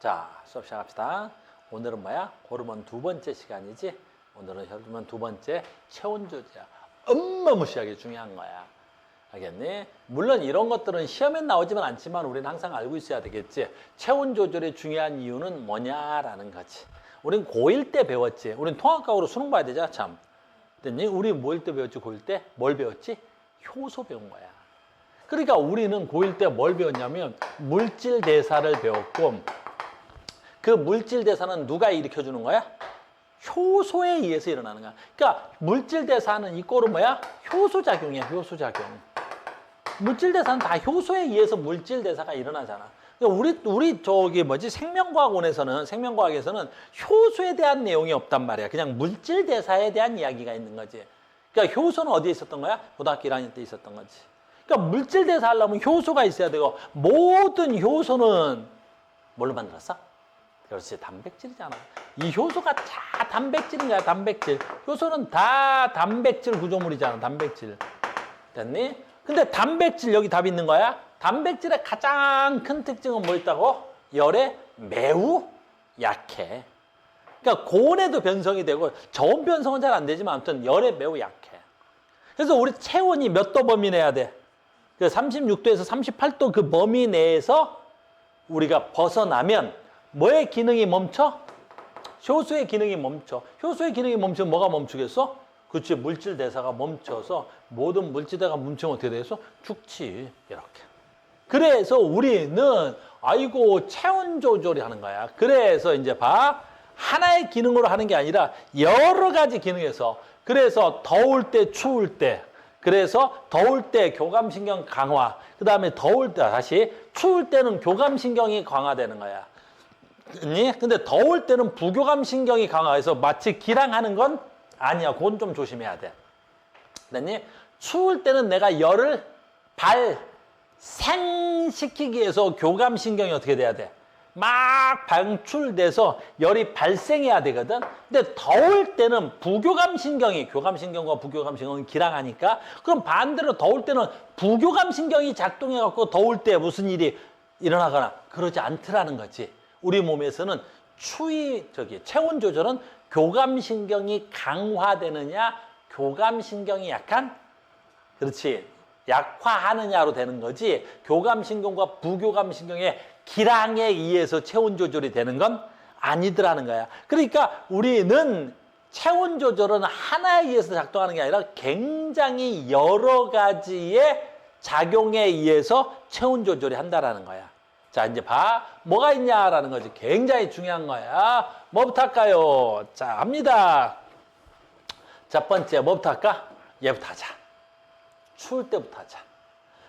자, 수업 시작합시다. 오늘은 뭐야? 호르몬 두 번째 시간이지? 오늘은 호르몬 두 번째 체온 조절이야. 어마무시하게 중요한 거야. 알겠니? 물론 이런 것들은 시험에 나오지만 않지만 우리는 항상 알고 있어야 되겠지. 체온 조절의 중요한 이유는 뭐냐라는 거지. 우린 고1 때 배웠지. 우린 통합과학으로 수능 봐야 되잖아, 참. 됐니? 우리 뭐1 때 배웠지, 고1 때? 뭘 배웠지? 효소 배운 거야. 그러니까 우리는 고1 때 뭘 배웠냐면 물질 대사를 배웠고, 그 물질 대사는 누가 일으켜주는 거야? 효소에 의해서 일어나는 거야. 그러니까 물질 대사는 이 꼴은 뭐야? 효소작용이야, 효소작용. 물질 대사는 다 효소에 의해서 물질 대사가 일어나잖아. 그러니까 우리 저기 뭐지? 생명과학에서는 효소에 대한 내용이 없단 말이야. 그냥 물질 대사에 대한 이야기가 있는 거지. 그러니까 효소는 어디에 있었던 거야? 고등학교 1학년 때 있었던 거지. 그러니까 물질 대사하려면 효소가 있어야 되고, 모든 효소는 뭘로 만들었어? 그렇지, 단백질이잖아. 이 효소가 다 단백질인 거야, 단백질. 효소는 다 단백질 구조물이잖아, 단백질. 됐니? 근데 단백질 여기 답 있는 거야? 단백질의 가장 큰 특징은 뭐 있다고? 열에 매우 약해. 그러니까 고온에도 변성이 되고, 저온 변성은 잘 안 되지만 아무튼 열에 매우 약해. 그래서 우리 체온이 몇 도 범위 내야 돼? 그 36도에서 38도 그 범위 내에서 우리가 벗어나면 뭐의 기능이 멈춰? 효소의 기능이 멈춰. 효소의 기능이 멈추면 뭐가 멈추겠어? 그렇지, 물질 대사가 멈춰서 모든 물질 대사가 멈추면 어떻게 돼서? 죽지, 이렇게. 그래서 우리는 아이고 체온 조절이 하는 거야. 그래서 이제 봐, 하나의 기능으로 하는 게 아니라 여러 가지 기능에서, 그래서 더울 때 추울 때, 그래서 더울 때 교감신경 강화, 그 다음에 더울 때 다시 추울 때는 교감신경이 강화되는 거야. 근데 더울 때는 부교감신경이 강화해서 마치 기랑하는 건 아니야. 그건 좀 조심해야 돼. 됐니? 추울 때는 내가 열을 발생시키기 위해서 교감신경이 어떻게 돼야 돼? 막 방출돼서 열이 발생해야 되거든. 근데 더울 때는 부교감신경이, 교감신경과 부교감신경이 기랑하니까, 그럼 반대로 더울 때는 부교감신경이 작동해갖고 더울 때 무슨 일이 일어나거나 그러지 않더라는 거지. 우리 몸에서는 체온 조절은 교감신경이 강화되느냐, 교감신경이 약한, 그렇지, 약화하느냐로 되는 거지, 교감신경과 부교감신경의 기량에 의해서 체온 조절이 되는 건 아니더라는 거야. 그러니까 우리는 체온 조절은 하나에 의해서 작동하는 게 아니라 굉장히 여러 가지의 작용에 의해서 체온 조절이 한다라는 거야. 자, 이제 봐. 뭐가 있냐라는 거지. 굉장히 중요한 거야. 뭐부터 할까요? 자, 합니다. 첫 번째, 뭐부터 할까? 얘부터 하자. 추울 때부터 하자.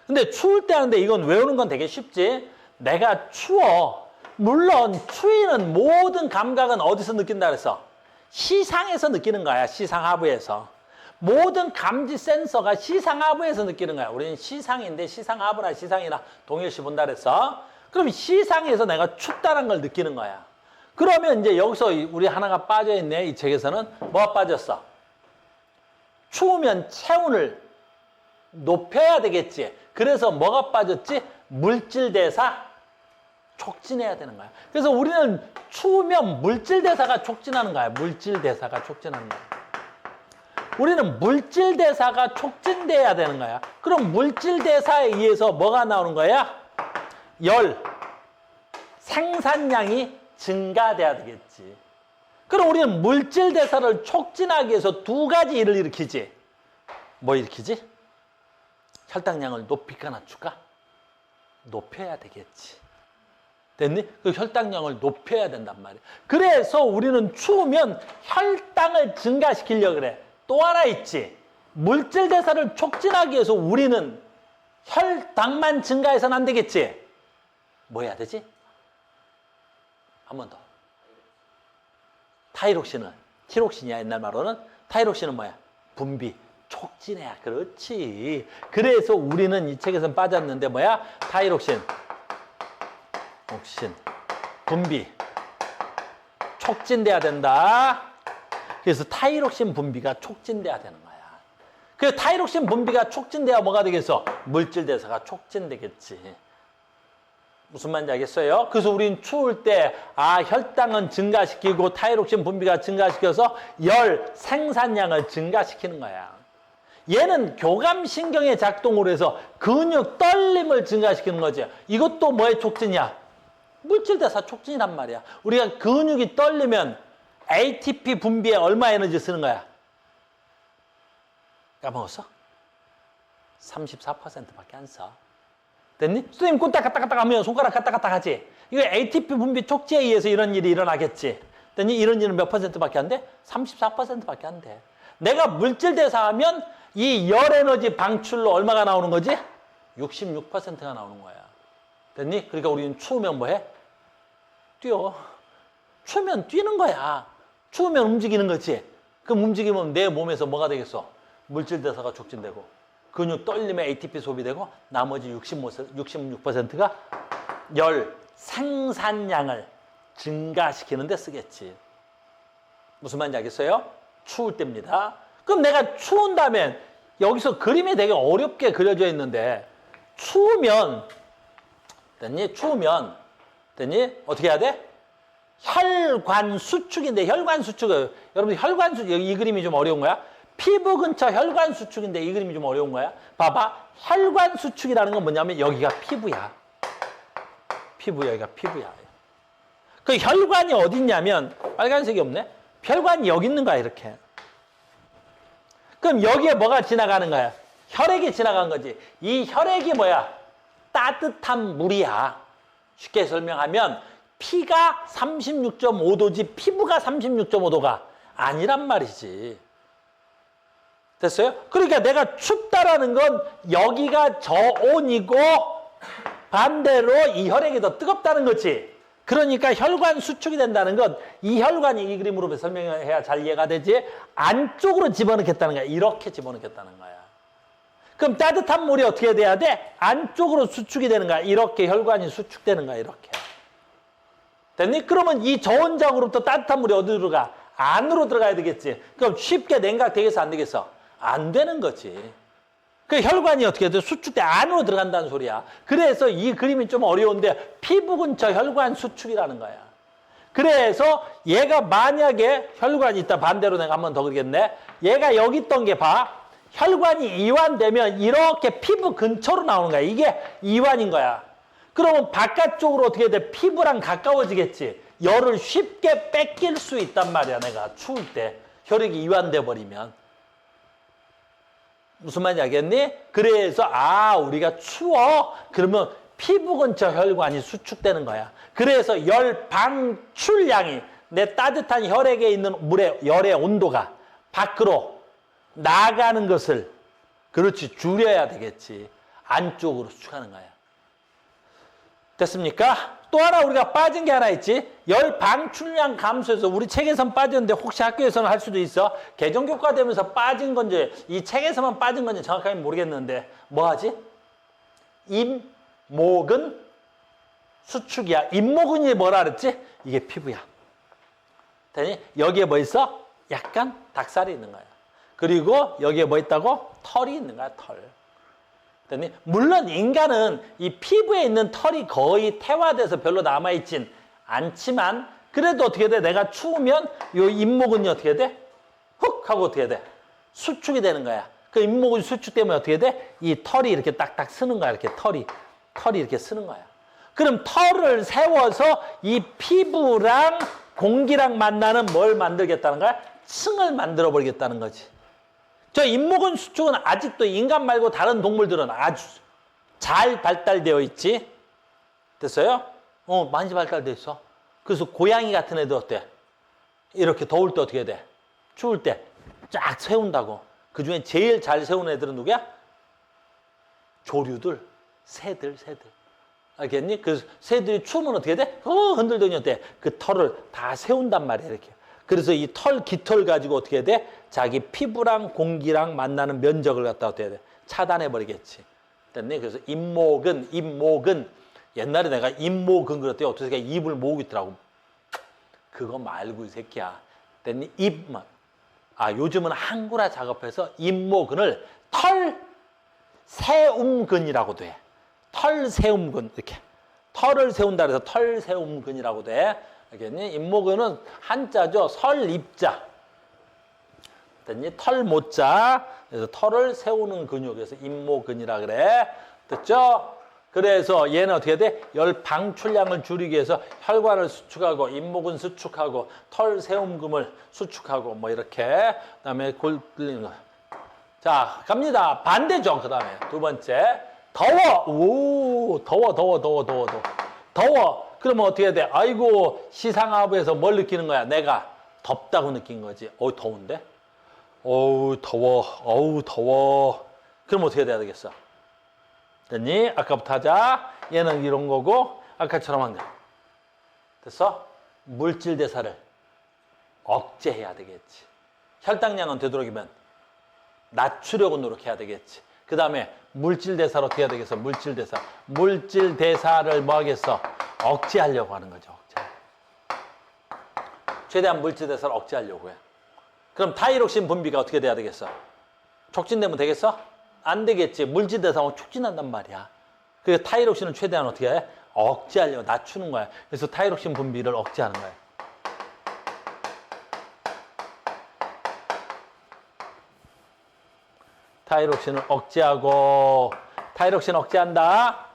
근데 추울 때 하는데 이건 외우는 건 되게 쉽지? 내가 추워. 물론 추위는 모든 감각은 어디서 느낀다 그랬어? 시상에서 느끼는 거야. 시상하부에서. 모든 감지 센서가 시상하부에서 느끼는 거야. 우리는 시상인데 시상하부나 시상이나 동일시 본다 그랬어. 그럼 시상에서 내가 춥다는 걸 느끼는 거야. 그러면 이제 여기서 우리 하나가 빠져있네. 이 책에서는 뭐가 빠졌어? 추우면 체온을 높여야 되겠지. 그래서 뭐가 빠졌지? 물질 대사 촉진해야 되는 거야. 그래서 우리는 추우면 물질 대사가 촉진하는 거야. 물질 대사가 촉진하는 거야. 우리는 물질 대사가 촉진돼야 되는 거야. 그럼 물질 대사에 의해서 뭐가 나오는 거야? 열, 생산량이 증가돼야 되겠지. 그럼 우리는 물질 대사를 촉진하기 위해서 두 가지 일을 일으키지. 뭐 일으키지? 혈당량을 높일까 낮출까? 높여야 되겠지. 됐니? 그 혈당량을 높여야 된단 말이야. 그래서 우리는 추우면 혈당을 증가시키려고 그래. 또 하나 있지. 물질 대사를 촉진하기 위해서 우리는 혈당만 증가해서는 안 되겠지. 뭐 해야 되지? 한 번 더. 타이록신은, 티록신이야, 옛날 말로는. 타이록신은 뭐야? 분비. 촉진해야. 그렇지. 그래서 우리는 이 책에서는 빠졌는데 뭐야? 타이록신. 옥신. 분비. 촉진돼야 된다. 그래서 타이록신 분비가 촉진돼야 되는 거야. 그 타이록신 분비가 촉진돼야 뭐가 되겠어? 물질 대사가 촉진되겠지. 무슨 말인지 알겠어요? 그래서 우린 추울 때 혈당은 증가시키고 타이록신 분비가 증가시켜서 열 생산량을 증가시키는 거야. 얘는 교감신경의 작동으로 해서 근육 떨림을 증가시키는 거지. 이것도 뭐의 촉진이야? 물질대사 촉진이란 말이야. 우리가 근육이 떨리면 ATP 분비에 얼마 에너지 쓰는 거야? 까먹었어? 34%밖에 안 써. 됐니? 선생님 꼴딱 갔다 갔다 하면 손가락 갔다 갔다 하지. 이거 ATP 분비 촉지에 의해서 이런 일이 일어나겠지. 됐니? 이런 일은 몇 %밖에 안 돼? 34%밖에 안 돼. 내가 물질 대사하면 이 열 에너지 방출로 얼마가 나오는 거지? 66%가 나오는 거야. 됐니? 그러니까 우리는 추우면 뭐 해? 뛰어. 추우면 뛰는 거야. 추우면 움직이는 거지. 그럼 움직이면 내 몸에서 뭐가 되겠어? 물질 대사가 촉진되고 근육 떨림에 ATP 소비되고 나머지 66%가 열 생산량을 증가시키는 데 쓰겠지. 무슨 말인지 알겠어요? 추울 때입니다. 그럼 내가 추운다면 여기서 그림이 되게 어렵게 그려져 있는데 추우면 됐니? 추우면 됐니? 어떻게 해야 돼? 혈관 수축인데 혈관 수축을 여러분 혈관 수축 이 그림이 좀 어려운 거야? 피부 근처 혈관 수축인데 이 그림이 좀 어려운 거야? 봐봐. 혈관 수축이라는 건 뭐냐면 여기가 피부야. 여기가 피부야. 그 혈관이 어디 있냐면 빨간색이 없네. 혈관이 여기 있는 거야 이렇게. 그럼 여기에 뭐가 지나가는 거야? 혈액이 지나간 거지. 이 혈액이 뭐야? 따뜻한 물이야. 쉽게 설명하면 피가 36.5도지 피부가 36.5도가 아니란 말이지. 됐어요? 그러니까 내가 춥다라는 건 여기가 저온이고 반대로 이 혈액이 더 뜨겁다는 거지. 그러니까 혈관 수축이 된다는 건 이 혈관이 이 그림으로 설명해야 잘 이해가 되지. 안쪽으로 집어넣겠다는 거야. 이렇게 집어넣겠다는 거야. 그럼 따뜻한 물이 어떻게 돼야 돼? 안쪽으로 수축이 되는 거야. 이렇게 혈관이 수축되는 거야. 이렇게. 됐니? 그러면 이 저온장으로부터 따뜻한 물이 어디로 들어가? 안으로 들어가야 되겠지. 그럼 쉽게 냉각 되겠어? 안 되겠어? 안 되는 거지. 그 혈관이 어떻게 돼? 수축돼 안으로 들어간다는 소리야. 그래서 이 그림이 좀 어려운데 피부 근처 혈관 수축이라는 거야. 그래서 얘가 만약에 혈관이 있다. 반대로 내가 한 번 더 그리겠네. 얘가 여기 있던 게 봐. 혈관이 이완되면 이렇게 피부 근처로 나오는 거야. 이게 이완인 거야. 그러면 바깥쪽으로 어떻게 돼? 피부랑 가까워지겠지. 열을 쉽게 뺏길 수 있단 말이야. 내가 추울 때 혈액이 이완돼 버리면. 무슨 말인지 알겠니? 그래서 우리가 추워. 그러면 피부 근처 혈관이 수축되는 거야. 그래서 열 방출량이 내 따뜻한 혈액에 있는 물의 열의 온도가 밖으로 나가는 것을 그렇지 줄여야 되겠지. 안쪽으로 수축하는 거야. 됐습니까? 또 하나 우리가 빠진 게 하나 있지. 열 방출량 감소해서 우리 책에선 빠졌는데 혹시 학교에서는 할 수도 있어. 개정교과 되면서 빠진 건지 이 책에서만 빠진 건지 정확하게 모르겠는데 뭐 하지? 임목은 수축이야. 임목은이 뭐라 그랬지? 이게 피부야. 되니? 여기에 뭐 있어? 약간 닭살이 있는 거야. 그리고 여기에 뭐 있다고? 털이 있는 거야. 털. 됐니? 물론 인간은 이 피부에 있는 털이 거의 태화돼서 별로 남아있진 않지만 그래도 어떻게 돼? 내가 추우면 요 잇목은이 어떻게 돼? 훅 하고 어떻게 돼? 수축이 되는 거야. 그 잇목은 수축되면 어떻게 돼? 이 털이 이렇게 딱딱 쓰는 거야. 이렇게 털이 이렇게 쓰는 거야. 그럼 털을 세워서 이 피부랑 공기랑 만나는 뭘 만들겠다는 거야? 층을 만들어 버리겠다는 거지. 저 잇목은 수축은 아직도 인간 말고 다른 동물들은 아주 잘 발달되어 있지. 됐어요? 많이 발달되어 있어. 그래서 고양이 같은 애들 어때? 이렇게 더울 때 어떻게 돼? 추울 때 쫙 세운다고. 그중에 제일 잘 세우는 애들은 누구야? 조류들, 새들. 알겠니? 그 새들이 추우면 어떻게 돼? 흔들더니 어때? 그 털을 다 세운단 말이야, 이렇게. 그래서 이 털, 깃털 가지고 어떻게 돼? 자기 피부랑 공기랑 만나는 면적을 갖다 어떻게 돼? 차단해버리겠지. 됐니? 그래서 잇목은 옛날에 내가 잇목은 그랬더니 어떻게 입을 모으고 있더라고. 그거 말고 이 새끼야. 됐니? 입만. 요즘은 항구라 작업해서 잇목근을 털세움근이라고도 해. 털세움근 이렇게. 털을 세운다 그래서 털세움근이라고 돼. 알겠니? 임모근은 한자죠. 설입자. 됐니? 털모자. 그래서 털을 세우는 근육. 그래서 임모근이라 그래. 됐죠? 그래서 얘는 어떻게 돼? 열 방출량을 줄이기 위해서 혈관을 수축하고 임모근 수축하고 털세움근을 수축하고 뭐 이렇게. 그다음에 골 뚫리는 거. 자, 갑니다. 반대죠. 그다음에 두 번째. 더워. 오, 더워. 그러면 어떻게 돼? 아이고, 시상하부에서 뭘 느끼는 거야? 내가 덥다고 느낀 거지. 더운데? 어우, 더워. 그럼 어떻게 돼야 되겠어? 됐니? 아까부터 하자. 얘는 이런 거고, 아까처럼 한 거. 됐어? 물질 대사를 억제해야 되겠지. 혈당량은 되도록이면 낮추려고 노력해야 되겠지. 그 다음에 물질 대사를 어떻게 해야 되겠어? 물질 대사. 물질 대사를 뭐 하겠어? 억제하려고 하는 거죠. 최대한 물질 대사를 억제하려고 해. 그럼 타이록신 분비가 어떻게 돼야 되겠어? 촉진되면 되겠어? 안 되겠지. 물질 대사가 촉진한단 말이야. 그래서 타이록신을 최대한 어떻게 해? 억제하려고 낮추는 거야. 그래서 타이록신 분비를 억제하는 거야. 타이록신을 억제하고, 타이록신 억제한다.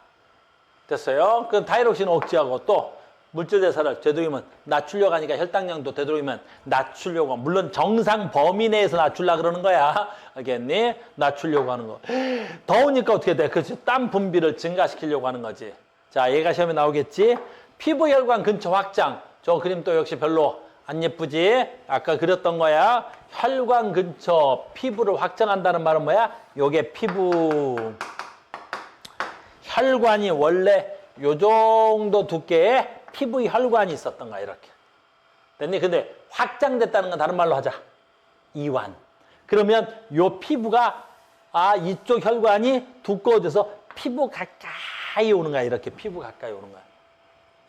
됐어요? 그럼 타이록신 억제하고 또 물질 대사를 되도록이면 낮추려고 하니까 혈당량도 되도록이면 낮추려고. 물론 정상 범위 내에서 낮추려고 그러는 거야. 알겠니? 낮추려고 하는 거. 더우니까 어떻게 돼? 그렇지. 땀 분비를 증가시키려고 하는 거지. 자, 얘가 시험에 나오겠지? 피부 혈관 근처 확장. 저 그림 또 역시 별로 안 예쁘지? 아까 그렸던 거야. 혈관 근처 피부를 확장한다는 말은 뭐야? 요게 피부. 혈관이 원래 요 정도 두께의 피부 혈관이 있었던 거야, 이렇게. 됐니? 근데 확장됐다는 건 다른 말로 하자. 이완. 그러면 요 피부가, 이쪽 혈관이 두꺼워져서 피부 가까이 오는 거야, 이렇게. 피부 가까이 오는 거야.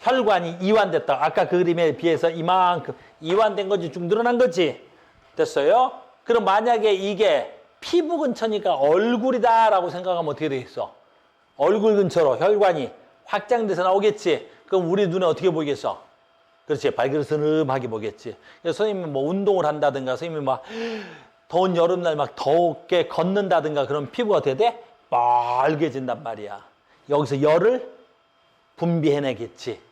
혈관이 이완됐다. 아까 그 그림에 비해서 이만큼 이완된 거지, 쭉 늘어난 거지. 됐어요? 그럼 만약에 이게 피부 근처니까 얼굴이다라고 생각하면 어떻게 되겠어? 얼굴 근처로 혈관이 확장돼서 나오겠지. 그럼 우리 눈에 어떻게 보이겠어? 그렇지. 발그스름하게 보겠지. 그래서 선생님이 뭐 운동을 한다든가, 선생님이 막 더운 여름날 막 더웠게 걷는다든가, 그럼 피부가 어떻게 돼? 빨개진단 말이야. 여기서 열을 분비해내겠지.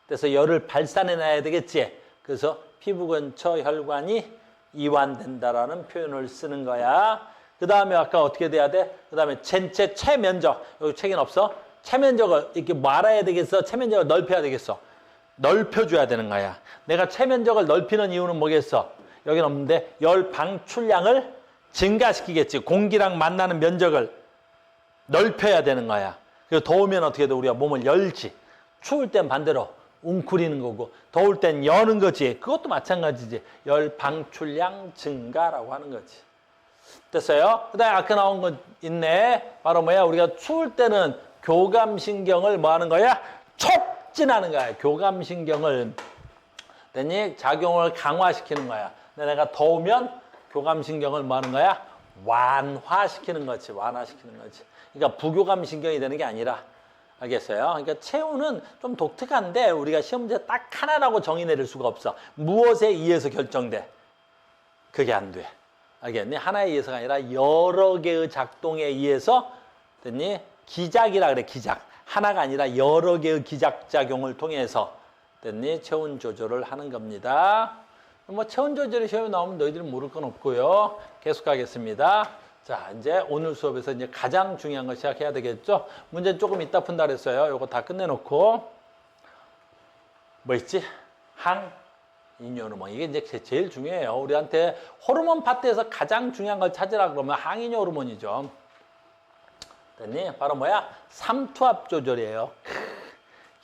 그래서 열을 발산해놔야 되겠지. 그래서 피부 근처 혈관이 이완된다라는 표현을 쓰는 거야. 그 다음에 아까 어떻게 돼야 돼? 그 다음에 전체 체면적. 여기 책엔 없어? 체면적을 이렇게 말아야 되겠어? 체면적을 넓혀야 되겠어? 넓혀줘야 되는 거야. 내가 체면적을 넓히는 이유는 뭐겠어? 여기는 없는데 열 방출량을 증가시키겠지. 공기랑 만나는 면적을 넓혀야 되는 거야. 그래서 더우면 어떻게 돼? 우리가 몸을 열지. 추울 땐 반대로 웅크리는 거고, 더울 땐 여는 거지. 그것도 마찬가지지. 열 방출량 증가라고 하는 거지. 됐어요? 그 다음에 아까 나온 거 있네. 바로 뭐야? 우리가 추울 때는 교감신경을 뭐 하는 거야? 촉진하는 거야. 교감신경을. 됐니? 작용을 강화시키는 거야. 근데 내가 더우면 교감신경을 뭐 하는 거야? 완화시키는 거지. 완화시키는 거지. 그러니까 부교감신경이 되는 게 아니라. 알겠어요? 그러니까 체온은 좀 독특한데 우리가 시험 문제 딱 하나라고 정의 내릴 수가 없어. 무엇에 의해서 결정돼? 그게 안 돼. 알겠니? 하나에 의해서가 아니라 여러 개의 작동에 의해서, 됐니? 기작이라 그래, 기작. 하나가 아니라 여러 개의 기작작용을 통해서, 됐니? 체온 조절을 하는 겁니다. 뭐 체온 조절이 시험에 나오면 너희들은 모를 건 없고요. 계속 가겠습니다. 자, 이제 오늘 수업에서 이제 가장 중요한 거 시작해야 되겠죠? 문제는 조금 이따 푼다 그랬어요. 요거 다 끝내놓고. 뭐 있지? 항인 호르몬. 이게 이제 제일 중요해요. 우리한테 호르몬 파트에서 가장 중요한 걸 찾으라 그러면 항인 호르몬이죠. 됐니? 바로 뭐야? 삼투압 조절이에요.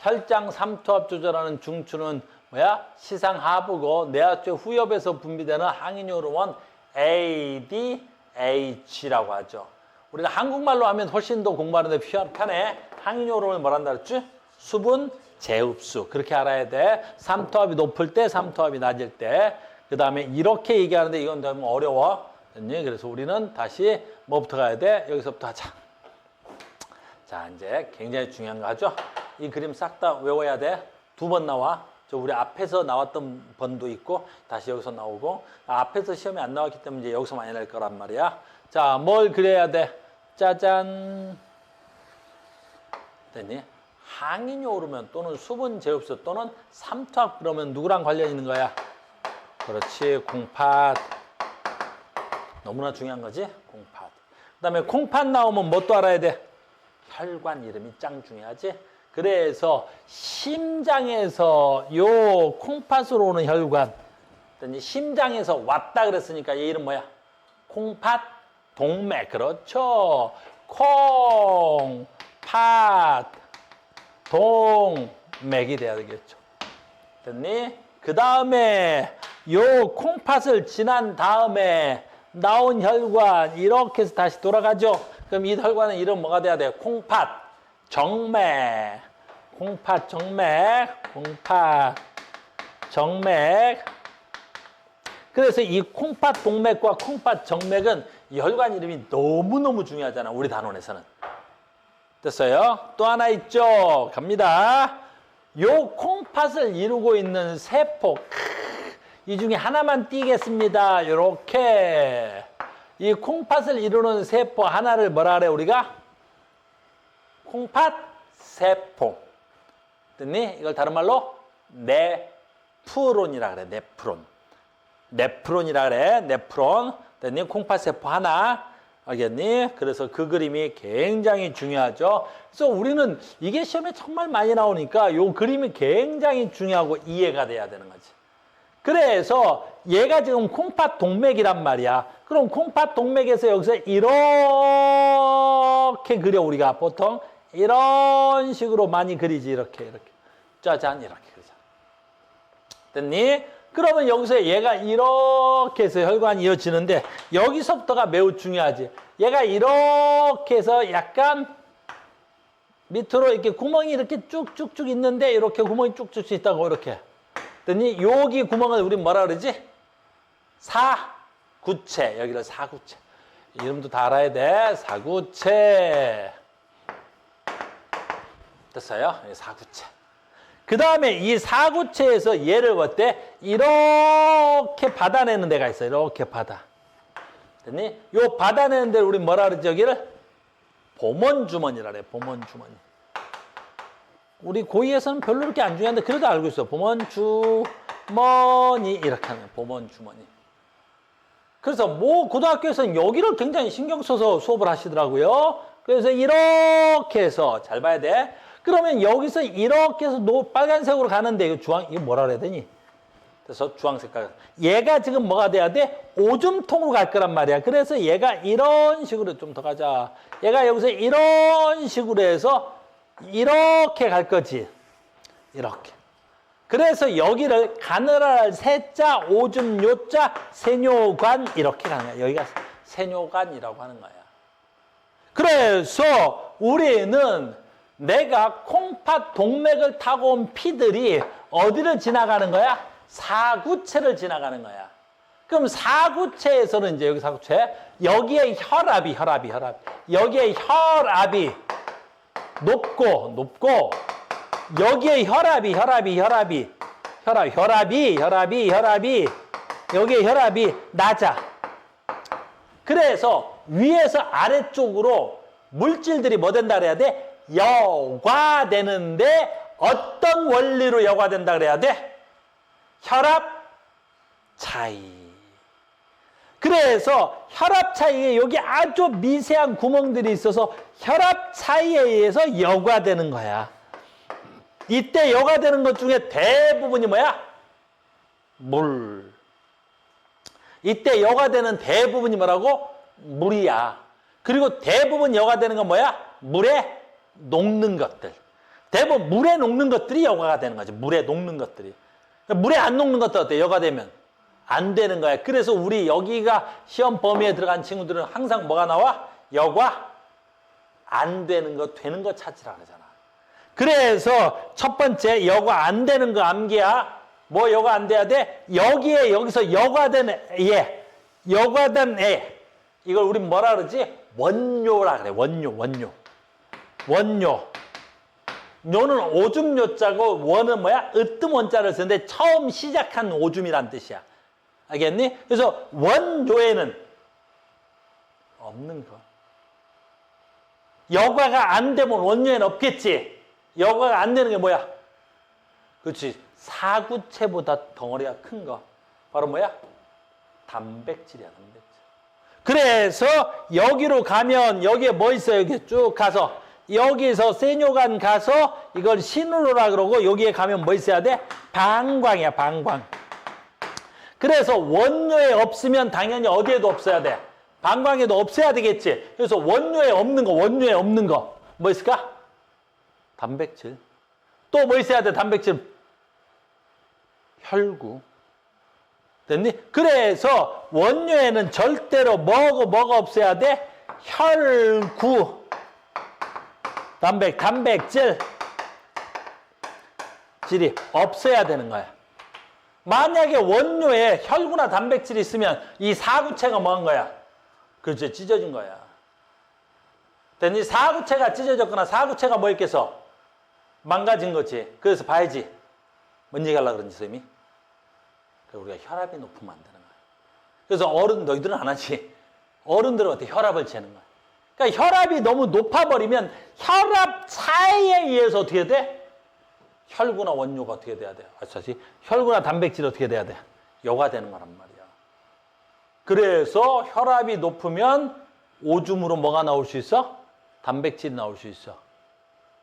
혈장 삼투압 조절하는 중추는 뭐야? 시상하부고 내하체 후엽에서 분비되는 항인 호르몬 ADH라고 하죠. 우리가 한국말로 하면 훨씬 더 공부하는데 편해. 항인 호르몬을 뭐란다 그랬지? 수분 제흡수. 그렇게 알아야 돼. 삼투압이 높을 때, 삼투압이 낮을 때. 그 다음에 이렇게 얘기하는데 이건 너무 어려워. 됐니? 그래서 우리는 다시 뭐부터 가야 돼? 여기서부터 하자. 자, 이제 굉장히 중요한 거 하죠. 이 그림 싹 다 외워야 돼. 2번 나와. 저 우리 앞에서 나왔던 번도 있고 다시 여기서 나오고 앞에서 시험에 안 나왔기 때문에 이제 여기서 많이 날 거란 말이야. 자, 뭘 그려야 돼? 짜잔. 됐니? 항인이 오르면 또는 수분 제흡수 또는 삼투압 그러면 누구랑 관련 있는 거야? 그렇지, 콩팥. 너무나 중요한 거지? 콩팥. 그 다음에 콩팥 나오면 뭐 또 알아야 돼? 혈관 이름이 짱 중요하지? 그래서 심장에서 요 콩팥으로 오는 혈관, 심장에서 왔다 그랬으니까 얘 이름 뭐야? 콩팥 동맥. 그렇죠. 콩, 팥, 동맥이 돼야 되겠죠. 됐니? 그 다음에 요 콩팥을 지난 다음에 나온 혈관 이렇게 해서 다시 돌아가죠. 그럼 이 혈관은 이름 뭐가 돼야 돼? 콩팥 정맥. 콩팥 정맥. 콩팥 정맥. 그래서 이 콩팥 동맥과 콩팥 정맥은 이 혈관 이름이 너무너무 중요하잖아. 우리 단원에서는. 됐어요? 또 하나 있죠. 갑니다. 요 콩팥을 이루고 있는 세포. 이 중에 하나만 띄겠습니다. 요렇게. 이 콩팥을 이루는 세포 하나를 뭐라 그래 우리가? 콩팥 세포. 됐니? 이걸 다른 말로 네프론이라 그래. 네프론. 네프론이라 그래. 네프론. 됐니? 콩팥 세포 하나. 알겠니? 그래서 그 그림이 굉장히 중요하죠. 그래서 우리는 이게 시험에 정말 많이 나오니까 요 그림이 굉장히 중요하고 이해가 돼야 되는 거지. 그래서 얘가 지금 콩팥 동맥이란 말이야. 그럼 콩팥 동맥에서 여기서 이렇게 그려 우리가 보통 이런 식으로 많이 그리지. 이렇게 짜잔 이렇게 그리자. 됐니? 그러면 여기서 얘가 이렇게 해서 혈관이 이어지는데 여기서부터가 매우 중요하지. 얘가 이렇게 해서 약간 밑으로 이렇게 구멍이 이렇게 쭉쭉쭉 있는데 이렇게 구멍이 쭉쭉 있다고 이렇게. 됐니? 여기 구멍을 우리 뭐라 그러지? 사구체. 여기를 사구체. 이름도 다 알아야 돼. 사구체. 됐어요? 사구체. 그 다음에 이 사구체에서 얘를 어때? 이렇게 받아내는 데가 있어. 이렇게 받아. 됐니? 요 받아내는 데를 우리 뭐라 그러지? 여기를 보먼주머니라 그래. 보먼주머니. 우리 고2에서는 별로 그렇게 안 중요한데 그래도 알고 있어. 보먼주머니 이렇게 하는 거야. 보먼주머니. 그래서 뭐 고등학교에서는 여기를 굉장히 신경 써서 수업을 하시더라고요. 그래서 이렇게 해서 잘 봐야 돼. 그러면 여기서 이렇게 해서 빨간색으로 가는데 이거 이거 뭐라 그래야 되니? 그래서 주황색깔. 얘가 지금 뭐가 돼야 돼? 오줌통으로 갈 거란 말이야. 그래서 얘가 이런 식으로 좀 더 가자. 얘가 여기서 이런 식으로 해서 이렇게 갈 거지. 이렇게. 그래서 여기를 가느랄 세자, 오줌 요자, 세뇨관 이렇게 가는 거야. 여기가 세뇨관이라고 하는 거야. 그래서 우리는 내가 콩팥 동맥을 타고 온 피들이 어디를 지나가는 거야? 사구체를 지나가는 거야. 그럼 사구체에서는 이제 여기 사구체, 여기에 혈압이. 여기에 혈압이 높고, 여기에 혈압이. 여기에 혈압이 낮아. 그래서 위에서 아래쪽으로 물질들이 뭐 된다 그래야 돼? 여과되는데 어떤 원리로 여과된다 그래야 돼? 혈압 차이. 그래서 혈압 차이에 여기 아주 미세한 구멍들이 있어서 혈압 차이에 의해서 여과되는 거야. 이때 여과되는 것 중에 대부분이 뭐야? 물. 이때 여과되는 대부분이 뭐라고? 물이야. 그리고 대부분 여과되는 건 뭐야? 물에 녹는 것들. 대부분 물에 녹는 것들이 여과가 되는 거지. 물에 녹는 것들이. 물에 안 녹는 것들 어때? 여과되면 안 되는 거야. 그래서 우리 여기가 시험 범위에 들어간 친구들은 항상 뭐가 나와? 여과 안 되는 거, 되는 거 찾으라 그러잖아. 그래서 첫 번째 여과 안 되는 거 암기야. 뭐 여과 안 돼야 돼? 여기서 여과된 애, 여과된 애. 이걸 우리 뭐라 그러지? 원료라 그래. 원료. 요는 오줌 요자고 원은 뭐야? 으뜸 원자를 쓰는데 처음 시작한 오줌이란 뜻이야. 알겠니? 그래서 원요에는 없는 거. 여과가 안 되면 원요에는 없겠지. 여과가 안 되는 게 뭐야? 그렇지. 사구체보다 덩어리가 큰 거. 바로 뭐야? 단백질이야, 단백질. 그래서 여기로 가면 여기에 뭐 있어요? 여기 쭉 가서 여기서 세뇨관 가서 이걸 신우로라 그러고 여기에 가면 뭐 있어야 돼? 방광이야, 방광. 그래서 원료에 없으면 당연히 어디에도 없어야 돼. 방광에도 없어야 되겠지. 그래서 원료에 없는 거, 원료에 없는 거. 뭐 있을까? 단백질. 또 뭐 있어야 돼, 단백질? 혈구. 됐니? 그래서 원료에는 절대로 뭐가 없어야 돼? 혈구. 단백질. 질이 없어야 되는 거야. 만약에 원료에 혈구나 단백질이 있으면 이 사구체가 뭐 한 거야? 그렇지, 찢어진 거야. 됐니? 사구체가 찢어졌거나 사구체가 뭐 있겠어? 망가진 거지. 그래서 봐야지. 뭔 얘기 하려고 그러는지, 쌤이? 우리가 혈압이 높으면 안 되는 거야. 그래서 너희들은 안 하지. 어른들은 어떻게 혈압을 재는 거야. 그러니까 혈압이 너무 높아버리면 혈압 차이에 의해서 어떻게 돼? 혈구나 원료가 어떻게 돼야 돼? 혈구나 단백질이 어떻게 돼야 돼? 요가 되는 거란 말이야. 그래서 혈압이 높으면 오줌으로 뭐가 나올 수 있어? 단백질이 나올 수 있어.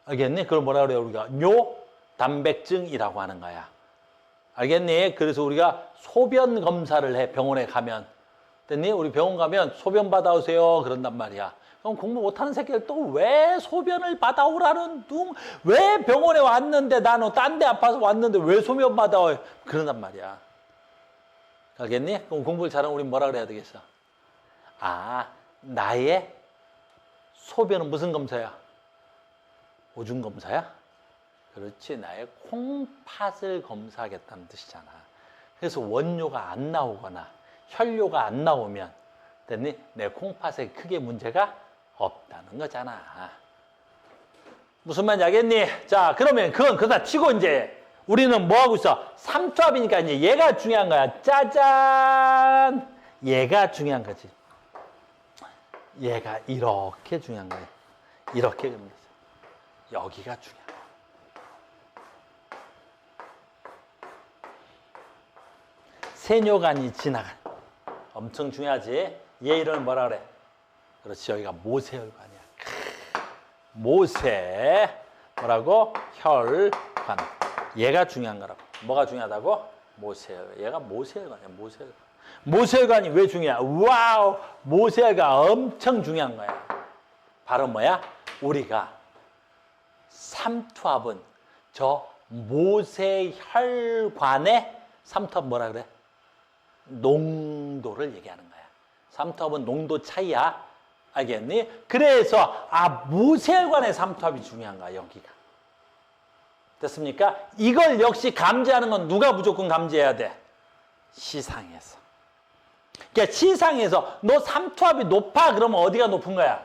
알겠니? 그걸 뭐라 그래요? 우리가 뇨단백증이라고 하는 거야. 알겠니? 그래서 우리가 소변 검사를 해, 병원에 가면. 됐니? 우리 병원 가면 소변 받아오세요. 그런단 말이야. 그럼 공부 못하는 새끼들 또 왜 소변을 받아오라는 왜 병원에 왔는데 나는 딴 데 아파서 왔는데 왜 소변 받아와요? 그런단 말이야. 알겠니? 그럼 공부를 잘하면 우리 뭐라 그래야 되겠어? 아, 나의 소변은 무슨 검사야? 오줌 검사야? 그렇지, 나의 콩팥을 검사하겠다는 뜻이잖아. 그래서 원료가 안 나오거나 혈료가 안 나오면 됐니? 내 콩팥에 크게 문제가 없다는 거잖아. 무슨 말인지 알겠니? 자, 그러면 그건 그다 치고 이제 우리는 뭐 하고 있어? 삼투압이니까 이제 얘가 중요한 거야. 짜잔! 얘가 중요한 거지. 얘가 이렇게 중요한 거야. 이렇게 그리면 되죠. 여기가 중요한 거야. 세뇨관이 지나간. 엄청 중요하지? 얘 이름은 뭐라 그래? 그렇지, 여기가 모세혈관이야. 모세. 뭐라고? 혈관. 얘가 중요한 거라고. 뭐가 중요하다고? 모세혈관. 얘가 모세혈관이야, 모세혈관. 모세혈관이 왜 중요해? 와우! 모세혈관 엄청 중요한 거야. 바로 뭐야? 우리가 삼투압은 저 모세혈관의 삼투압 뭐라 그래? 농도를 얘기하는 거야. 삼투압은 농도 차이야. 알겠니? 그래서 모세혈관의 삼투압이 중요한 거야, 여기가. 됐습니까? 이걸 역시 감지하는 건 누가 무조건 감지해야 돼? 시상에서. 그러니까 시상에서 너 삼투압이 높아 그러면 어디가 높은 거야?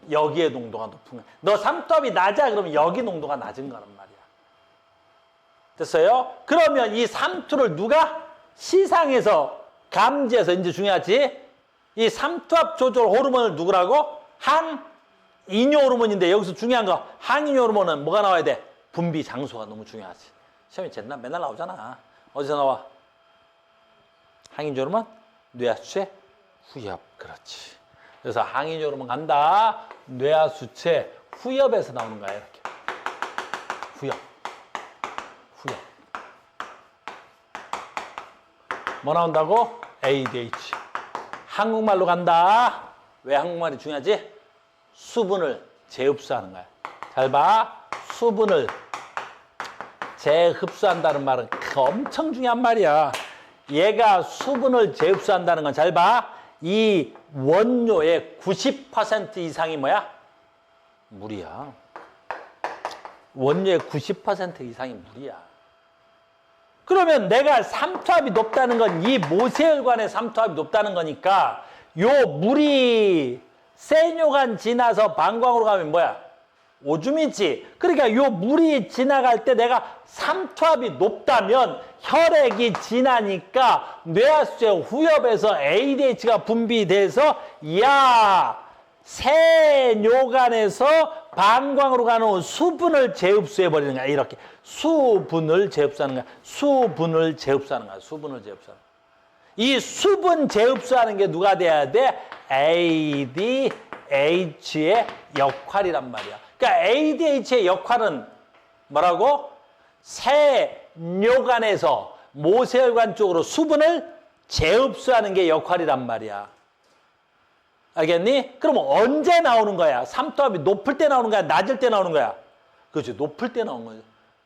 여기의 농도가 높은 거야. 너 삼투압이 낮아 그러면 여기 농도가 낮은 거란 말이야. 됐어요? 그러면 이 삼투를 누가 시상에서 감지해서 이제 중요하지? 이 삼투압 조절 호르몬을 누구라고? 항이뇨 호르몬인데 여기서 중요한 거 항이뇨 호르몬은 뭐가 나와야 돼? 분비 장소가 너무 중요하지. 시험에 맨날 나오잖아. 어디서 나와? 항이뇨 호르몬, 뇌하수체, 후엽. 그렇지. 그래서 항이뇨 호르몬 간다. 뇌하수체, 후엽에서 나오는 거야. 이렇게. 후엽. 뭐 나온다고? ADH. 한국말로 간다. 왜 한국말이 중요하지? 수분을 재흡수하는 거야. 잘 봐. 수분을 재흡수한다는 말은 엄청 중요한 말이야. 얘가 수분을 재흡수한다는 건 잘 봐. 이 원료의 90% 이상이 뭐야? 물이야. 원료의 90% 이상이 물이야. 그러면 내가 삼투압이 높다는 건 이 모세혈관의 삼투압이 높다는 거니까 요 물이 세뇨관 지나서 방광으로 가면 뭐야? 오줌이지. 그러니까 요 물이 지나갈 때 내가 삼투압이 높다면 혈액이 지나니까 뇌하수체 후엽에서 ADH가 분비돼서 세뇨간에서 방광으로 가는 수분을 재흡수해 버리는 거야. 이렇게 수분을 재흡수하는 거야. 수분을 재흡수하는 거야. 수분을 재흡수하는 거야. 이 수분 재흡수하는 게 누가 돼야 돼? ADH의 역할이란 말이야. 그러니까 ADH의 역할은 뭐라고? 세뇨간에서 모세혈관 쪽으로 수분을 재흡수하는 게 역할이란 말이야. 알겠니? 그럼 언제 나오는 거야? 삼투압이 높을 때 나오는 거야? 낮을 때 나오는 거야? 그렇지. 높을 때 나오는 거야.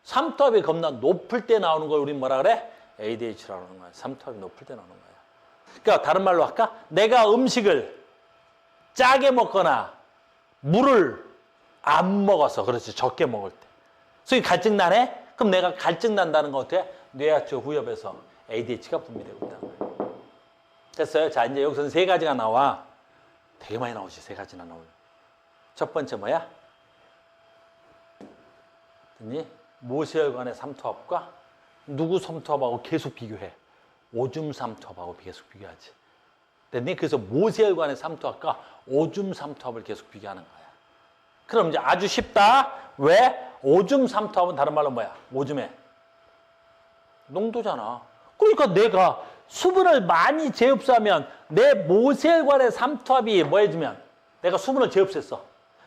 삼투압이 겁나 높을 때 나오는 걸 우리 뭐라 그래? ADH라고 하는 거야. 삼투압이 높을 때 나오는 거야. 그러니까 다른 말로 할까? 내가 음식을 짜게 먹거나 물을 안 먹어서 그렇지. 적게 먹을 때. 속이 갈증 나네? 그럼 내가 갈증 난다는 거 어때? 뇌하수 후엽에서 ADH가 분비되고 있다는 거예요. 됐어요? 자, 이제 여기서는 세 가지가 나와. 되게 많이 나오지. 세 가지나 나오죠. 첫 번째 뭐야? 모세혈관의 삼투압과 누구 삼투압하고 계속 비교해. 오줌 삼투압하고 계속 비교하지. 됐니? 그래서 모세혈관의 삼투압과 오줌 삼투압을 계속 비교하는 거야. 그럼 이제 아주 쉽다. 왜? 오줌 삼투압은 다른 말로 뭐야? 오줌의 농도잖아. 그러니까 내가 수분을 많이 재흡수하면 내 모세혈관의 삼투압이 뭐 해주면 내가 수분을 재흡수했어.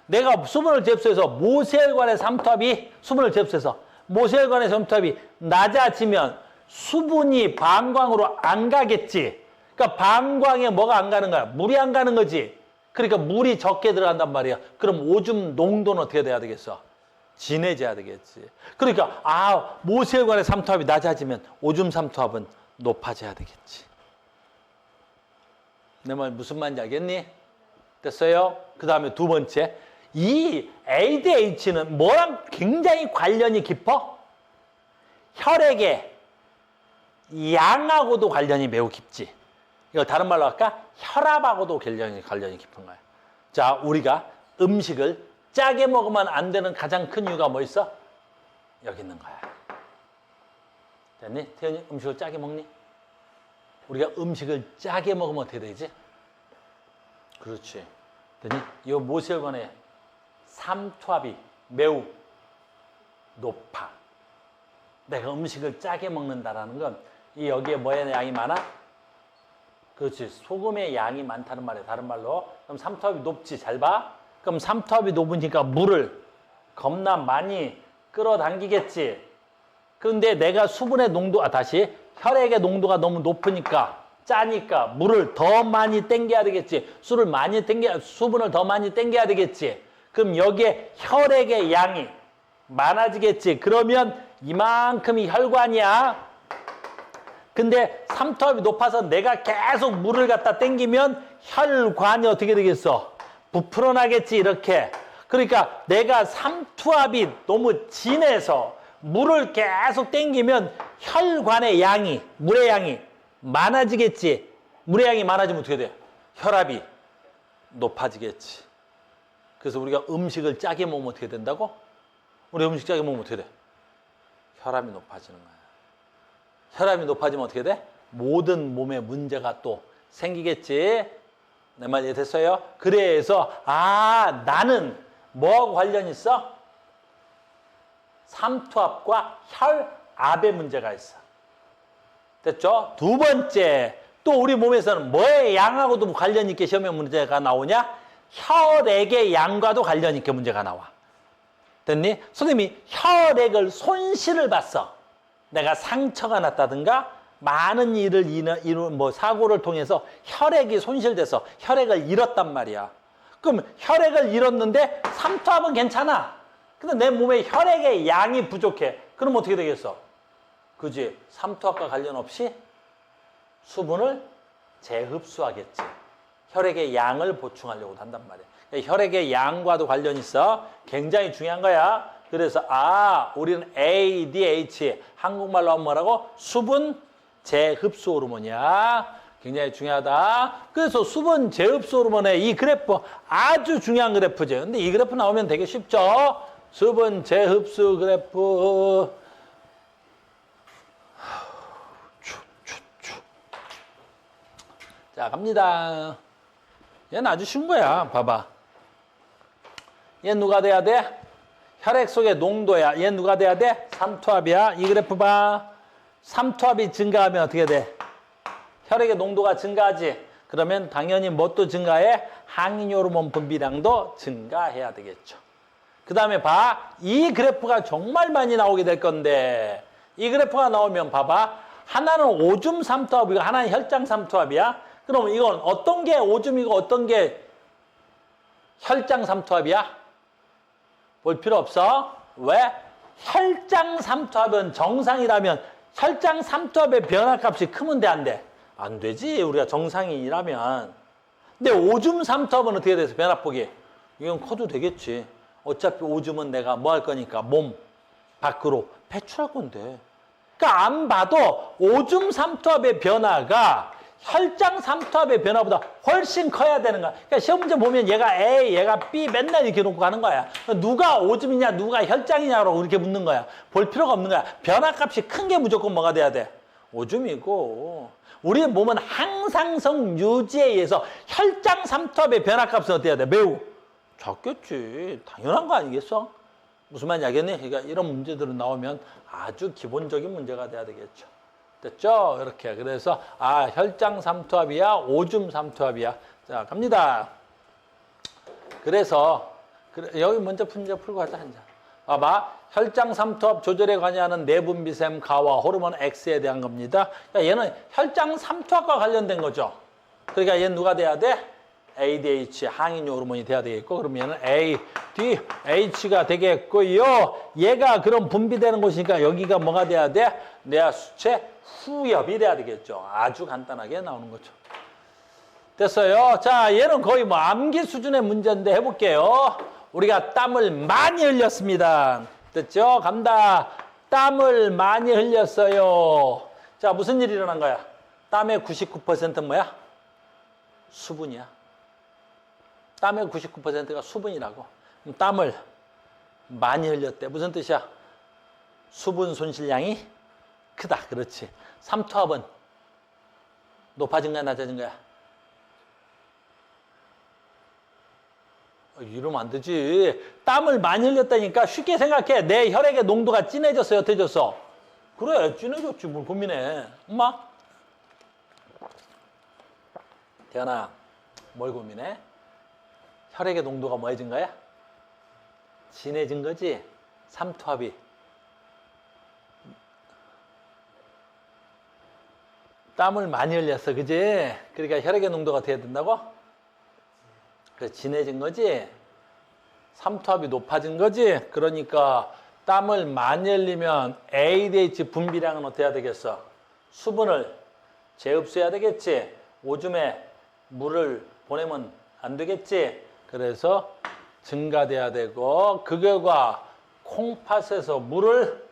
내가 수분을 재흡수해서 모세혈관의 삼투압이 수분을 재흡수해서 모세혈관의 삼투압이 낮아지면 수분이 방광으로 안 가겠지. 그러니까 방광에 뭐가 안 가는 거야? 물이 안 가는 거지. 그러니까 물이 적게 들어간단 말이야. 그럼 오줌 농도는 어떻게 돼야 되겠어? 진해져야 되겠지. 그러니까 모세혈관의 삼투압이 낮아지면 오줌 삼투압은 높아져야 되겠지. 내 말 무슨 말인지 알겠니? 됐어요? 그 다음에 두 번째, 이 ADH는 뭐랑 굉장히 관련이 깊어? 혈액의 양하고도 관련이 매우 깊지. 이걸 다른 말로 할까? 혈압하고도 관련이 깊은 거야. 자, 우리가 음식을 짜게 먹으면 안 되는 가장 큰 이유가 뭐 있어? 여기 있는 거야. 됐니? 태연이 음식을 짜게 먹니? 우리가 음식을 짜게 먹으면 어떻게 되지? 그렇지. 됐니? 이 모세혈관의 삼투압이 매우 높아. 내가 음식을 짜게 먹는다라는 건 이 여기에 뭐의 양이 많아? 그렇지. 소금의 양이 많다는 말이야. 다른 말로. 그럼 삼투압이 높지. 잘 봐. 그럼 삼투압이 높으니까 물을 겁나 많이 끌어당기겠지. 그런데 내가 수분의 농도, 다시 혈액의 농도가 너무 높으니까 짜니까 물을 더 많이 땡겨야 되겠지. 수분을 더 많이 땡겨야 되겠지. 그럼 여기에 혈액의 양이 많아지겠지. 그러면 이만큼이 혈관이야. 근데 삼투압이 높아서 내가 계속 물을 갖다 땡기면 혈관이 어떻게 되겠어? 부풀어 나겠지, 이렇게. 그러니까 내가 삼투압이 너무 진해서 물을 계속 땡기면 혈관의 양이, 물의 양이 많아지겠지. 물의 양이 많아지면 어떻게 돼? 혈압이 높아지겠지. 그래서 우리가 음식을 짜게 먹으면 어떻게 된다고? 우리 음식 짜게 먹으면 어떻게 돼? 혈압이 높아지는 거야. 혈압이 높아지면 어떻게 돼? 모든 몸에 문제가 또 생기겠지. 내 말 이해됐어요? 그래서 나는 뭐하고 관련이 있어? 삼투압과 혈압의 문제가 있어. 됐죠? 두 번째, 또 우리 몸에서는 뭐의 양하고도 관련 있게 시험에 문제가 나오냐? 혈액의 양과도 관련 있게 문제가 나와. 됐니? 선생님이 혈액을 손실을 봤어. 내가 상처가 났다든가 많은 일을 사고를 통해서 혈액이 손실돼서 혈액을 잃었단 말이야. 그럼 혈액을 잃었는데 삼투압은 괜찮아. 근데 내 몸에 혈액의 양이 부족해. 그럼 어떻게 되겠어? 그지? 삼투압과 관련 없이 수분을 재흡수하겠지. 혈액의 양을 보충하려고 한단 말이야. 그러니까 혈액의 양과도 관련이 있어. 굉장히 중요한 거야. 그래서 우리는 ADH, 한국말로 하면 뭐라고? 수분 재흡수 호르몬이야. 굉장히 중요하다. 그래서 수분 제흡수 호르몬의 이 그래프 아주 중요한 그래프죠. 근데 이 그래프 나오면 되게 쉽죠. 수분 제흡수 그래프. 자, 갑니다. 얘는 아주 쉬운 거야. 봐봐. 얘 누가 돼야 돼? 혈액 속의 농도야. 얘 누가 돼야 돼? 삼투압이야. 이 그래프 봐. 삼투압이 증가하면 어떻게 돼? 혈액의 농도가 증가하지. 그러면 당연히 뭣도 증가해? 항인 호르몬 분비량도 증가해야 되겠죠. 그 다음에 봐. 이 그래프가 정말 많이 나오게 될 건데 이 그래프가 나오면 봐봐. 하나는 오줌 삼투압이고 하나는 혈장 삼투압이야. 그럼 이건 어떤 게 오줌이고 어떤 게 혈장 삼투압이야? 볼 필요 없어. 왜? 혈장 삼투압은 정상이라면 혈장 삼투압의 변화값이 크면 돼, 안 돼? 안 되지. 우리가 정상이라면. 근데 오줌 삼투압은 어떻게 돼서 변화폭이? 이건 커도 되겠지. 어차피 오줌은 내가 뭐 할 거니까 몸 밖으로 배출할 건데. 그러니까 안 봐도 오줌 삼투압의 변화가 혈장 삼투압의 변화보다 훨씬 커야 되는 거야. 그러니까 시험 문제 보면 얘가 A, 얘가 B 맨날 이렇게 놓고 가는 거야. 누가 오줌이냐, 누가 혈장이냐고 이렇게 묻는 거야. 볼 필요가 없는 거야. 변화값이 큰 게 무조건 뭐가 돼야 돼? 오줌이고. 우리 몸은 항상성 유지에 의해서 혈장 삼투압의 변화값은 어때야 돼? 매우 작겠지. 당연한 거 아니겠어? 무슨 말인지 알겠니? 그러니까 이런 문제들은 나오면 아주 기본적인 문제가 돼야 되겠죠. 됐죠? 이렇게. 그래서 혈장 삼투압이야, 오줌 삼투압이야. 자, 갑니다. 그래서 여기 먼저 문제 풀고 가자. 한 장. 봐봐. 혈장 삼투압 조절에 관여하는 내분비샘 가와 호르몬 X에 대한 겁니다. 그러니까 얘는 혈장 삼투압과 관련된 거죠. 그러니까 얘는 누가 돼야 돼? ADH, 항인 호르몬이 돼야 되겠고, 그러면 얘는 ADH가 되겠고요. 얘가 그럼 분비되는 곳이니까 여기가 뭐가 돼야 돼? 뇌하수체 후엽이 돼야 되겠죠. 아주 간단하게 나오는 거죠. 됐어요. 자, 얘는 거의 뭐 암기 수준의 문제인데 해볼게요. 우리가 땀을 많이 흘렸습니다. 됐죠? 간다. 땀을 많이 흘렸어요. 자, 무슨 일이 일어난 거야? 땀의 99%는 뭐야? 수분이야. 땀의 99%가 수분이라고. 그럼 땀을 많이 흘렸대. 무슨 뜻이야? 수분 손실량이 크다. 그렇지. 삼투압은 높아진 거야, 낮아진 거야? 이러면 안 되지. 땀을 많이 흘렸다니까 쉽게 생각해. 내 혈액의 농도가 진해졌어요, 어때졌어? 그래, 진해졌지. 뭘 고민해. 엄마? 태연아, 뭘 고민해? 혈액의 농도가 뭐해진 거야? 진해진 거지? 삼투압이. 땀을 많이 흘렸어, 그지? 그러니까 혈액의 농도가 어떻게 된다고? 그래서 진해진 거지? 삼투압이 높아진 거지? 그러니까 땀을 많이 흘리면 ADH 분비량은 어떻게 해야 되겠어? 수분을 재흡수해야 되겠지? 오줌에 물을 보내면 안 되겠지? 그래서 증가돼야 되고, 그 결과 콩팥에서 물을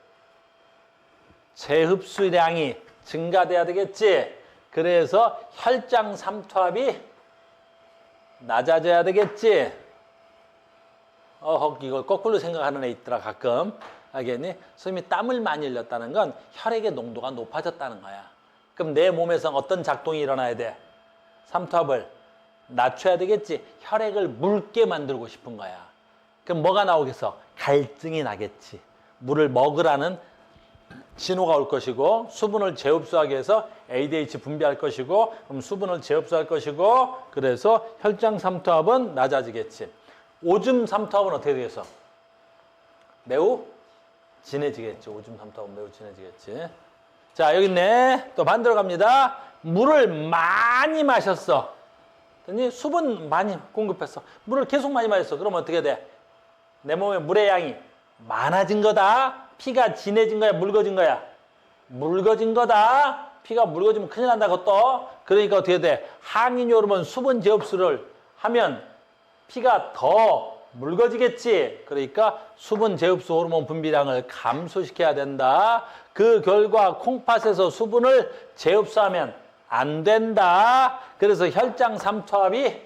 재흡수량이 증가돼야 되겠지? 그래서 혈장 삼투압이 낮아져야 되겠지? 이걸 거꾸로 생각하는 애 있더라, 가끔. 알겠니? 선생님이 땀을 많이 흘렸다는 건 혈액의 농도가 높아졌다는 거야. 그럼 내 몸에서 어떤 작동이 일어나야 돼? 삼투압을 낮춰야 되겠지? 혈액을 묽게 만들고 싶은 거야. 그럼 뭐가 나오겠어? 갈증이 나겠지. 물을 먹으라는 신호가 올 것이고, 수분을 재흡수하기 위해서 ADH 분비할 것이고, 그럼 수분을 재흡수할 것이고, 그래서 혈장 삼투압은 낮아지겠지. 오줌 삼투압은 어떻게 되겠어? 매우 진해지겠지. 오줌 삼투압은 매우 진해지겠지. 자, 여기 있네. 또 반대로 갑니다. 물을 많이 마셨어. 수분 많이 공급했어. 물을 계속 많이 마셨어. 그러면 어떻게 돼? 내 몸에 물의 양이 많아진 거다. 피가 진해진 거야, 묽어진 거야? 묽어진 거다. 피가 묽어지면 큰일 난다, 그것도. 그러니까 어떻게 돼? 항인 호르몬 수분 재흡수를 하면 피가 더 묽어지겠지. 그러니까 수분 재흡수 호르몬 분비량을 감소시켜야 된다. 그 결과 콩팥에서 수분을 재흡수하면 안 된다. 그래서 혈장 삼투압이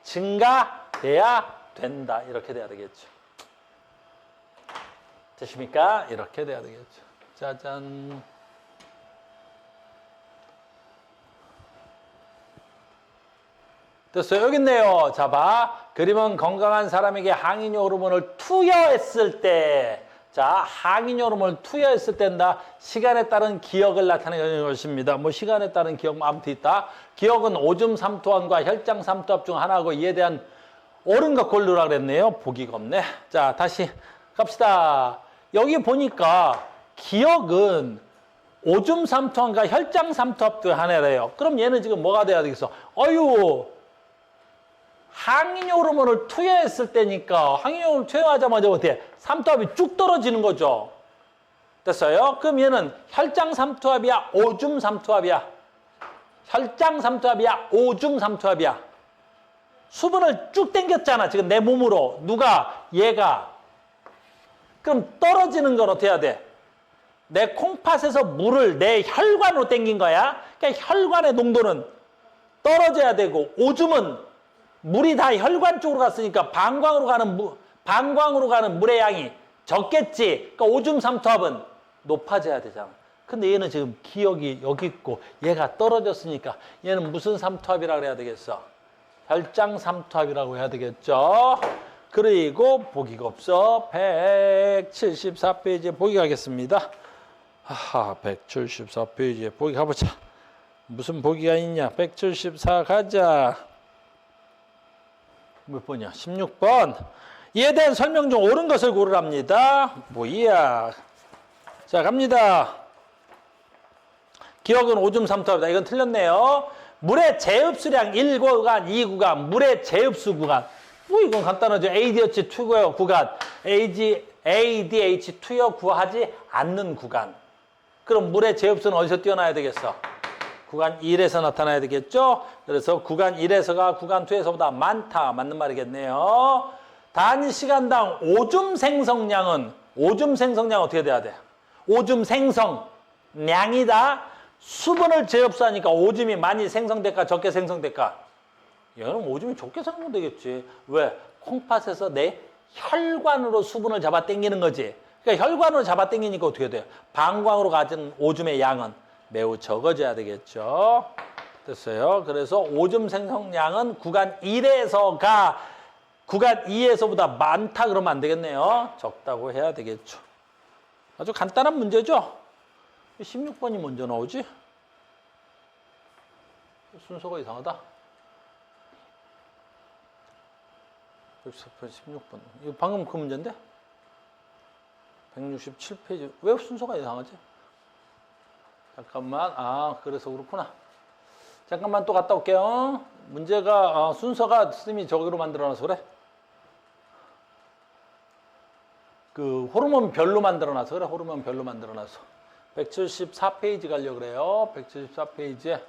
증가돼야 된다. 이렇게 돼야 되겠죠. 되십니까? 이렇게 돼야 되겠죠. 짜잔. 됐어요. 여기 있네요. 자, 봐. 그림은 건강한 사람에게 항인효 호르몬을 투여했을 때, 자, 항인효 호르몬을 투여했을 때다 시간에 따른 기억을 나타내는 것입니다. 뭐 시간에 따른 기억 아무튼 있다. 기억은 오줌 삼투압과 혈장 삼투압 중 하나고 이에 대한 옳은 것 고르라 그랬네요. 보기가 없네. 자, 다시 갑시다. 여기 보니까 기억은 오줌 삼투압과 혈장 삼투압 중 하나래요. 그럼 얘는 지금 뭐가 돼야 되겠어? 항인효 호르몬을 투여했을 때니까 항인효 호르몬을 투여하자마자 어떻게 삼투압이 쭉 떨어지는 거죠. 됐어요? 그럼 얘는 혈장 삼투압이야, 오줌 삼투압이야? 혈장 삼투압이야, 오줌 삼투압이야? 수분을 쭉 당겼잖아, 지금 내 몸으로. 누가? 얘가. 그럼 떨어지는 건 어떻게 해야 돼? 내 콩팥에서 물을 내 혈관으로 당긴 거야. 그러니까 혈관의 농도는 떨어져야 되고, 오줌은 물이 다 혈관 쪽으로 갔으니까 방광으로 가는 물의 양이 적겠지. 그러니까 오줌 삼투압은 높아져야 되잖아. 근데 얘는 지금 기억이 여기 있고 얘가 떨어졌으니까 얘는 무슨 삼투압이라고 해야 되겠어? 혈장 삼투압이라고 해야 되겠죠. 그리고 보기가 없어. 174페이지에 보기 가겠습니다. 하하, 174페이지에 보기 가보자. 무슨 보기가 있냐? 174 가자. 몇 번이야? 16번. 이에 대한 설명 중 옳은 것을 고르랍니다. 뭐야? 자, 갑니다. 기억은 오줌 삼투압이다. 이건 틀렸네요. 물의 재흡수량 1구간, 2구간, 물의 재흡수 구간. 뭐 이건 간단하죠. ADH 투여 구간, ADH 투여 구하지 않는 구간. 그럼 물의 재흡수는 어디서 뛰어나야 되겠어? 구간 1에서 나타나야 되겠죠? 그래서 구간 1에서가 구간 2에서보다 많다. 맞는 말이겠네요. 단 시간당 오줌 생성량은 어떻게 돼야 돼? 오줌 생성량이다. 수분을 재흡수하니까 오줌이 많이 생성될까 적게 생성될까? 얘는 오줌이 적게 생성되겠지. 왜? 콩팥에서 내 혈관으로 수분을 잡아 당기는 거지. 그러니까 혈관으로 잡아 당기니까 어떻게 돼? 방광으로 가진 오줌의 양은 매우 적어져야 되겠죠. 됐어요. 그래서 오줌 생성량은 구간 1에서가 구간 2에서보다 많다 그러면 안 되겠네요. 적다고 해야 되겠죠. 아주 간단한 문제죠. 16번이 먼저 나오지? 순서가 이상하다. 114번, 16번. 이거 방금 그 문제인데? 167페이지. 왜 순서가 이상하지? 잠깐만. 그래서 그렇구나. 잠깐만 또 갔다 올게요. 문제가 순서가 스님이 저기로 만들어놔서 그래. 그 호르몬별로 만들어놔서 그래. 호르몬별로 만들어놔서. 174페이지 가려고 그래요. 174페이지에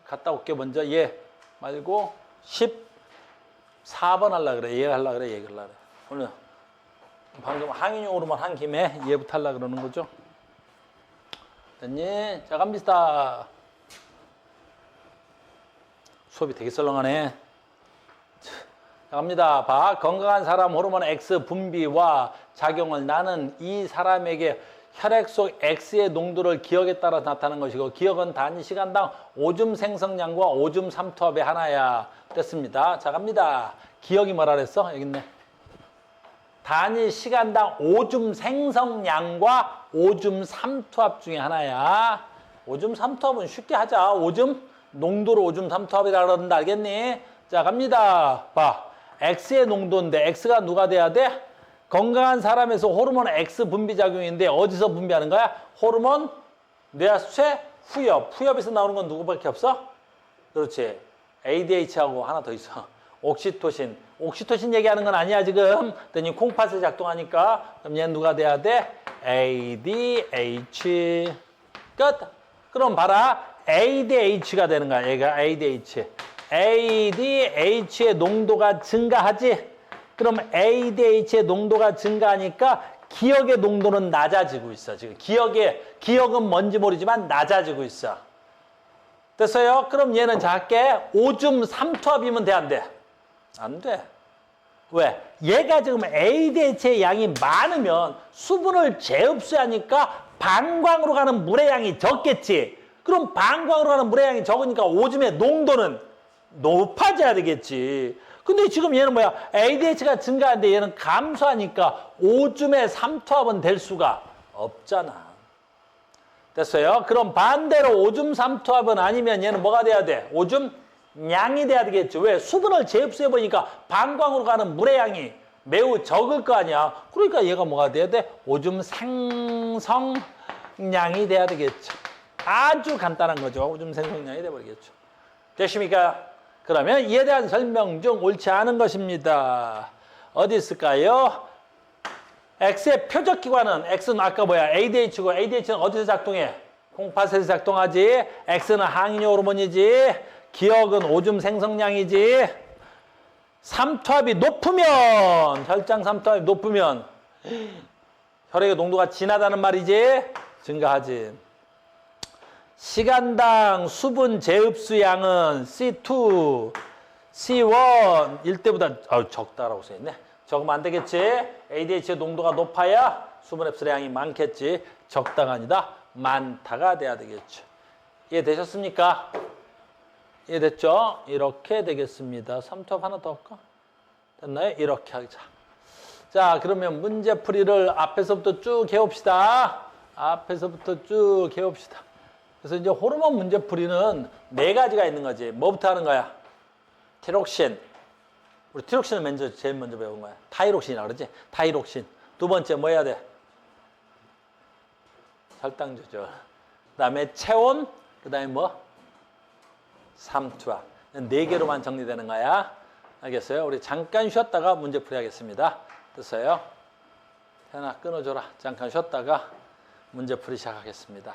갔다 올게. 먼저 얘 말고 14번 하려고 그래. 얘 하려고 그래. 얘 하려고 그래. 오늘 방금 항인효 호르몬 한 김에 얘부터 하려고 그러는 거죠. 됐니? 자, 갑니다. 수업이 되게 썰렁하네. 자, 갑니다. 봐. 건강한 사람 호르몬 X 분비와 작용을 나는 이 사람에게 혈액 속 X의 농도를 기억에 따라 나타나는 것이고 기억은 단위 시간당 오줌 생성량과 오줌 삼투압의 하나야. 됐습니다. 자, 갑니다. 기억이 뭐라 그랬어? 여기 있네. 단위 시간당 오줌 생성량과 오줌 삼투압 중에 하나야. 오줌 삼투압은 쉽게 하자. 오줌 농도로 오줌 삼투압이라 그러는데 알겠니? 자, 갑니다. 봐. X의 농도인데 X가 누가 돼야 돼? 건강한 사람에서 호르몬 X 분비 작용인데 어디서 분비하는 거야? 호르몬 뇌하수체 후엽. 후엽에서 나오는 건 누구밖에 없어? 그렇지. ADH하고 하나 더 있어. 옥시토신. 옥시토신 얘기하는 건 아니야 지금. 그랬더니 콩팥에 작동하니까 그럼 얘는 누가 돼야 돼? ADH. 끝. 그럼 봐라. ADH가 되는 거야. 얘가 ADH. ADH의 농도가 증가하지. 그럼 ADH의 농도가 증가하니까 기억의 농도는 낮아지고 있어. 지금 기억은 뭔지 모르지만 낮아지고 있어. 됐어요? 그럼 얘는 작게 오줌 3투압이면 돼, 안 돼? 안 돼. 왜? 얘가 지금 ADH의 양이 많으면 수분을 재흡수하니까 방광으로 가는 물의 양이 적겠지. 그럼 방광으로 가는 물의 양이 적으니까 오줌의 농도는 높아져야 되겠지. 근데 지금 얘는 뭐야? ADH가 증가하는데 얘는 감소하니까 오줌의 3투압은 될 수가 없잖아. 됐어요? 그럼 반대로 오줌 3투압은 아니면 얘는 뭐가 돼야 돼? 오줌 양이 돼야 되겠죠. 왜? 수분을 재흡수해 보니까 방광으로 가는 물의 양이 매우 적을 거 아니야. 그러니까 얘가 뭐가 돼야 돼? 오줌 생성량이 돼야 되겠죠. 아주 간단한 거죠. 오줌 생성량이 돼버리겠죠. 됐습니까? 그러면 이에 대한 설명 중 옳지 않은 것입니다. 어디 있을까요? X의 표적기관은, X는 아까 뭐야? ADH고, ADH는 어디서 작동해? 콩팥에서 작동하지. X는 항인효 호르몬이지. 기억은 오줌 생성량이지. 3투압이 높으면, 혈장 3투압이 높으면 혈액의 농도가 진하다는 말이지. 증가하지. 시간당 수분 재흡수량은 C2, C1 일때보다 적다라고 써있네. 적으면 안 되겠지. ADH의 농도가 높아야 수분 흡수량이 많겠지. 적다가 아니다. 많다가 돼야 되겠죠. 이해되셨습니까? 이해됐죠? 이렇게 되겠습니다. 3투압 하나 더 할까? 됐나요? 이렇게 하자. 자, 그러면 문제풀이를 앞에서부터 쭉 해봅시다. 앞에서부터 쭉 해봅시다. 그래서 이제 호르몬 문제풀이는 4가지가 있는 거지. 뭐부터 하는 거야? 티록신. 우리 티록신을 제일 먼저 배운 거야. 타이록신이라고 그러지? 타이록신. 두 번째 뭐 해야 돼? 혈당 조절. 그 다음에 체온. 그 다음에 뭐? 3투압. 4개로만 정리되는 거야. 알겠어요? 우리 잠깐 쉬었다가 문제풀이 하겠습니다. 됐어요? 현아 끊어줘라. 잠깐 쉬었다가 문제풀이 시작하겠습니다.